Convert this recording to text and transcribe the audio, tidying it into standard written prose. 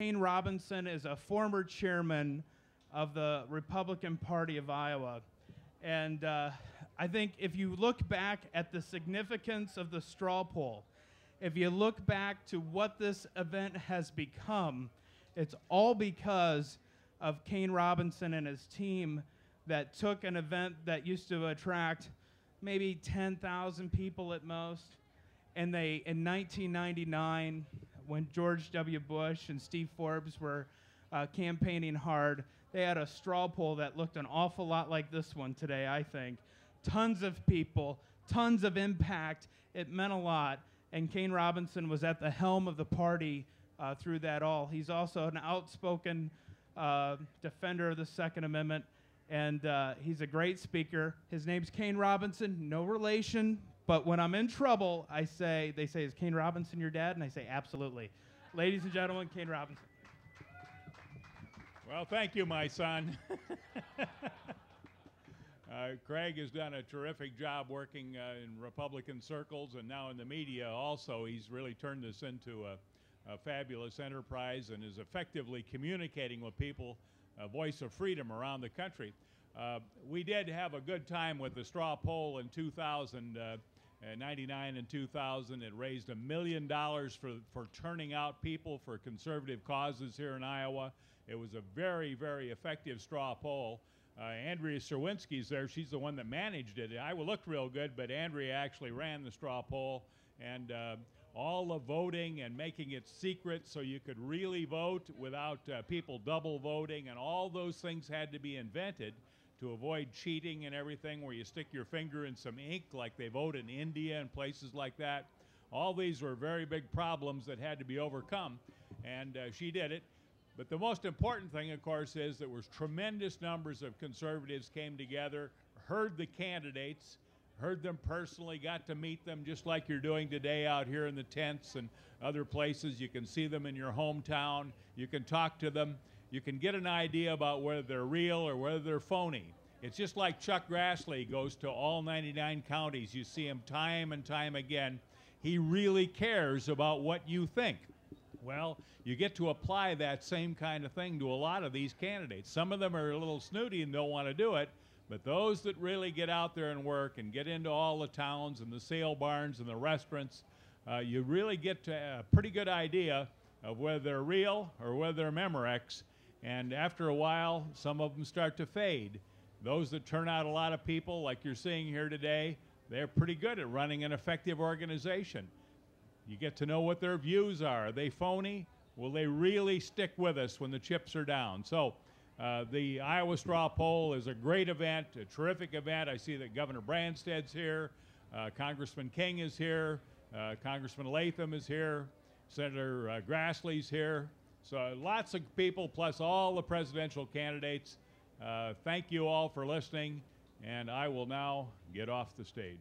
Kayne Robinson is a former chairman of the Republican Party of Iowa. And I think if you look back at the significance of the straw poll, if you look back to what this event has become, it's all because of Kayne Robinson and his team that took an event that used to attract maybe 10,000 people at most, and they, in 1999, when George W. Bush and Steve Forbes were campaigning hard, they had a straw poll that looked an awful lot like this one today, I think. Tons of people, tons of impact. It meant a lot. And Kayne Robinson was at the helm of the party through that all. He's also an outspoken defender of the Second Amendment, and he's a great speaker. His name's Kayne Robinson, no relation, but when I'm in trouble, they say, is Kayne Robinson your dad? And I say, absolutely. Ladies and gentlemen, Kayne Robinson. Well, thank you, my son. Craig has done a terrific job working in Republican circles and now in the media also. He's really turned this into a fabulous enterprise and is effectively communicating with people, a voice of freedom around the country. We did have a good time with the straw poll in 2000. 99 and 2000, it raised $1 million for turning out people for conservative causes here in Iowa. It was a very, very effective straw poll. Andrea Serwinski's there. She's the one that managed it. Iowa looked real good, but Andrea actually ran the straw poll, and all the voting and making it secret so you could really vote without people double voting, and all those things had to be invented to avoid cheating and everything, where you stick your finger in some ink like they vote in India and places like that. All these were very big problems that had to be overcome, and she did it. But the most important thing, of course, is that was tremendous numbers of conservatives came together, heard the candidates, heard them personally, got to meet them just like you're doing today out here in the tents and other places. You can see them in your hometown. You can talk to them. You can get an idea about whether they're real or whether they're phony. It's just like Chuck Grassley goes to all 99 counties. You see him time and time again. He really cares about what you think. Well, you get to apply that same kind of thing to a lot of these candidates. Some of them are a little snooty and don't want to do it, but those that really get out there and work and get into all the towns and the sale barns and the restaurants, you really get to a pretty good idea of whether they're real or whether they're Memorex. And after a while, some of them start to fade. Those that turn out a lot of people, like you're seeing here today, they're pretty good at running an effective organization. You get to know what their views are. Are they phony? Will they really stick with us when the chips are down? So the Iowa Straw Poll is a great event, a terrific event. I see that Governor Branstad's here, Congressman King is here, Congressman Latham is here, Senator Grassley's here. So lots of people, plus all the presidential candidates. Thank you all for listening, and I will now get off the stage.